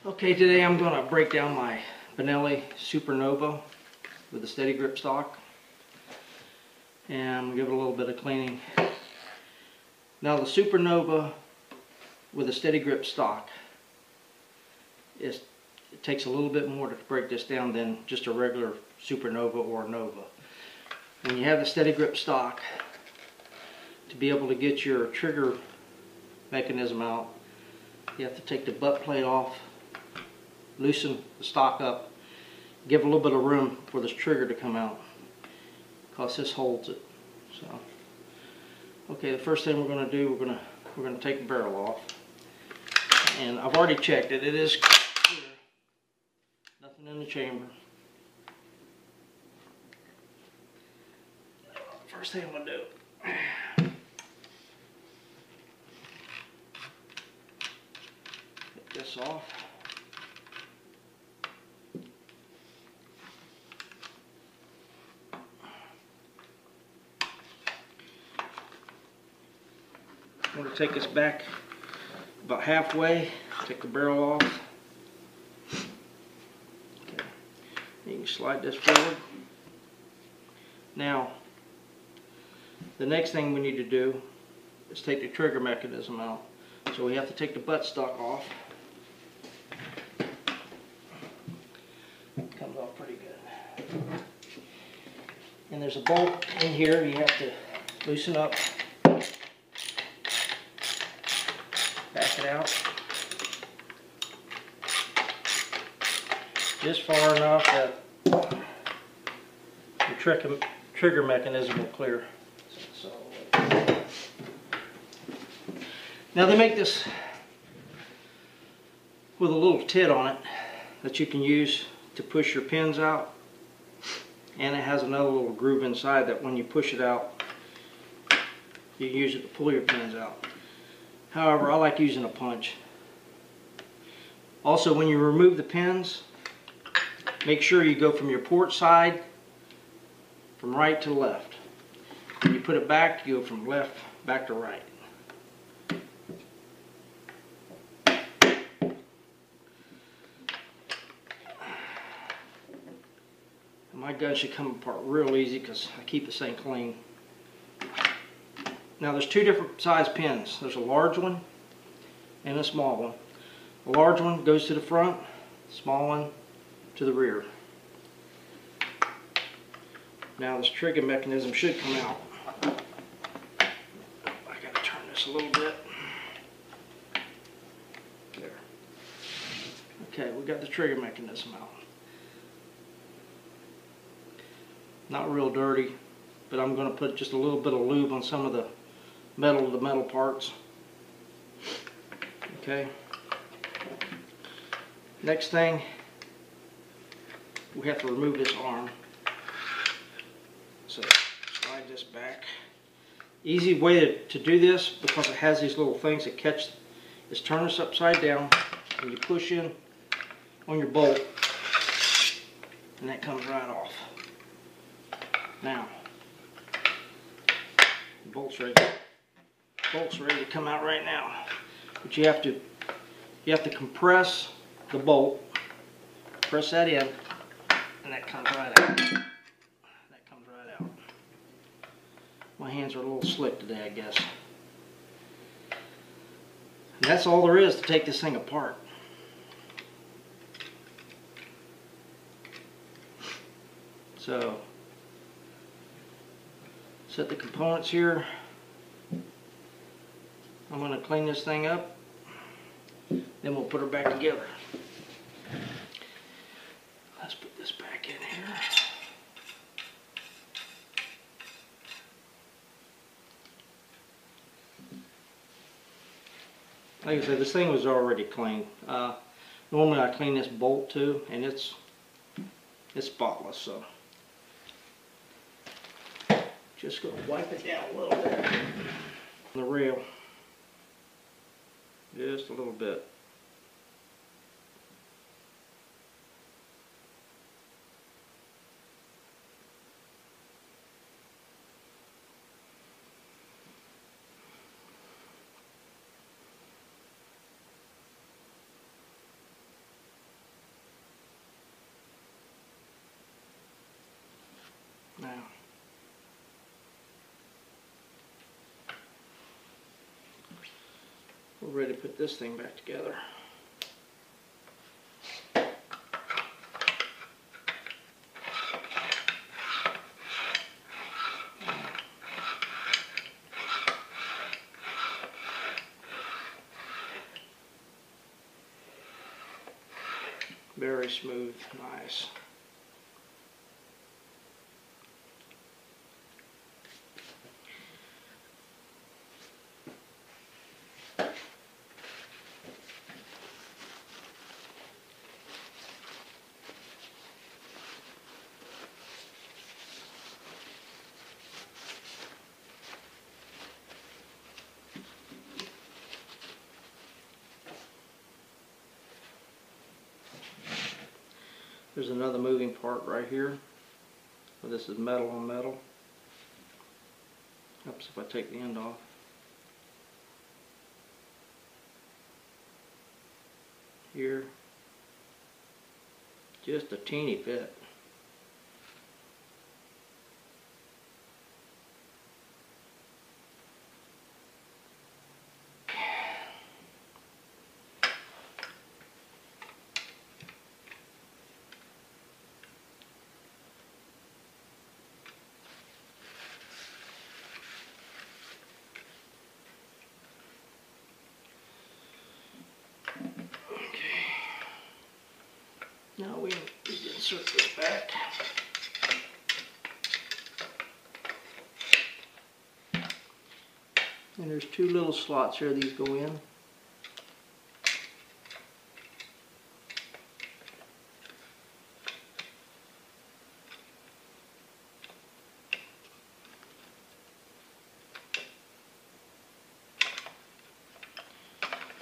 Okay, today I'm going to break down my Benelli Super Nova with the Steadygrip stock, and I'm going to give it a little bit of cleaning. Now the Super Nova with a Steadygrip stock, it takes a little bit more to break this down than just a regular Super Nova or Nova. When you have the Steadygrip stock, to be able to get your trigger mechanism out, you have to take the butt plate off, loosen the stock up, give a little bit of room for this trigger to come out, because this holds it. So, okay, the first thing we're going to do, we're going to take the barrel off, and I've already checked it. It is clear, nothing in the chamber. First thing I'm going to do, get this off. I'm going to take this back about halfway, take the barrel off. Okay. You can slide this forward. Now, the next thing we need to do is take the trigger mechanism out. So we have to take the buttstock off. It comes off pretty good. And there's a bolt in here you have to loosen up. Back it out just far enough that the trigger mechanism will clear. So, now they make this with a little tit on it that you can use to push your pins out, and it has another little groove inside that when you push it out, you can use it to pull your pins out. However, I like using a punch. Also, when you remove the pins, make sure you go from your port side, from right to left. When you put it back, you go from left back to right. And my gun should come apart real easy because I keep this thing clean. Now there's two different size pins. There's a large one and a small one. The large one goes to the front, the small one to the rear. Now this trigger mechanism should come out. I gotta turn this a little bit. There. Okay, we got the trigger mechanism out. Not real dirty, but I'm going to put just a little bit of lube on some of the metal parts. Okay. Next thing, we have to remove this arm. So slide this back. Easy way to do this, because it has these little things that catch, is turn this upside down and you push in on your bolt, and that comes right off. Now, the bolt's ready to come out right now. But you have to compress the bolt, press that in, and that comes right out. That comes right out. My hands are a little slick today, I guess. And that's all there is to take this thing apart. So, set the components here. I'm going to clean this thing up, then we'll put her back together. Let's put this back in here. Like I said, this thing was already cleaned. Normally I clean this bolt too, and it's spotless. So just going to wipe it down a little bit on the rail. Just a little bit. we're ready to put this thing back together. Very smooth, nice. There's another moving part right here. Well, this is metal on metal. Helps if I take the end off. Here, just a teeny bit. Now we insert this back. And there's two little slots here these go in.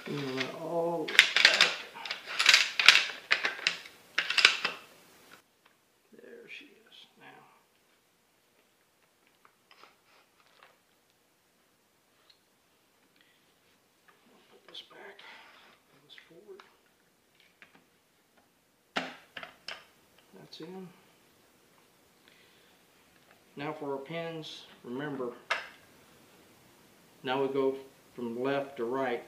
And then all the way back. There she is now. I'll put this back, pull this forward. That's in. Now for our pins, remember, now we go from left to right.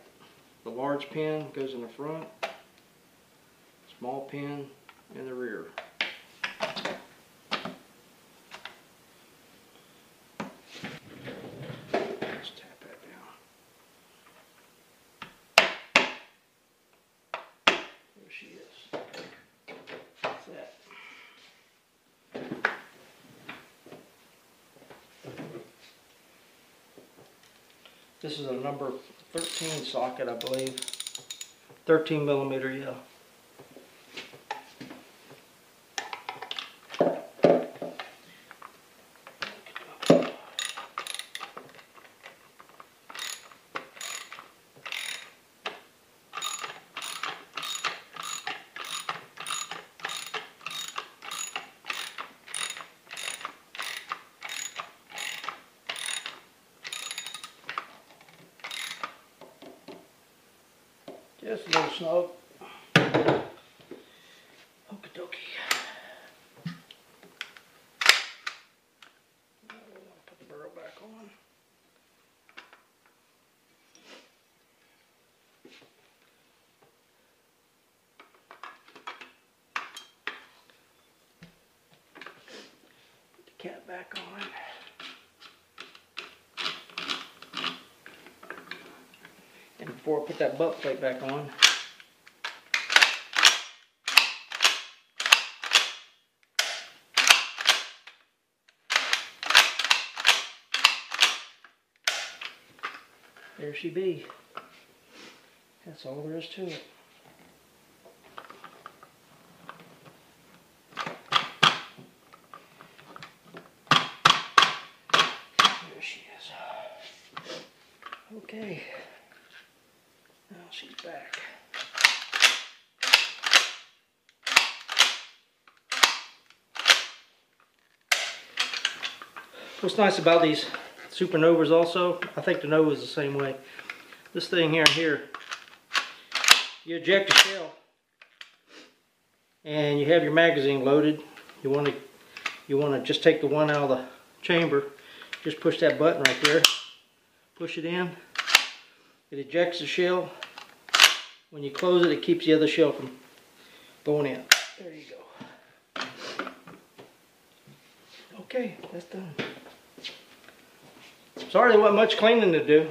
The large pin goes in the front, small pin in the rear. Just tap that down. There she is. That's that. This is a number 13 socket, I believe. 13 millimeter, yeah. Just a little snug. Okie dokie. Now we're going to put the barrel back on. Put the cap back on. And before I put that butt plate back on, there she be. That's all there is to it. There she is. Okay. Now she's back. What's nice about these Super Novas also, I think the Nova is the same way. This thing here, you eject the shell and you have your magazine loaded. You want to just take the one out of the chamber. Just push that button right there. Push it in. It ejects the shell. When you close it, it keeps the other shell from going in. There you go. Okay, that's done. Sorry there wasn't much cleaning to do.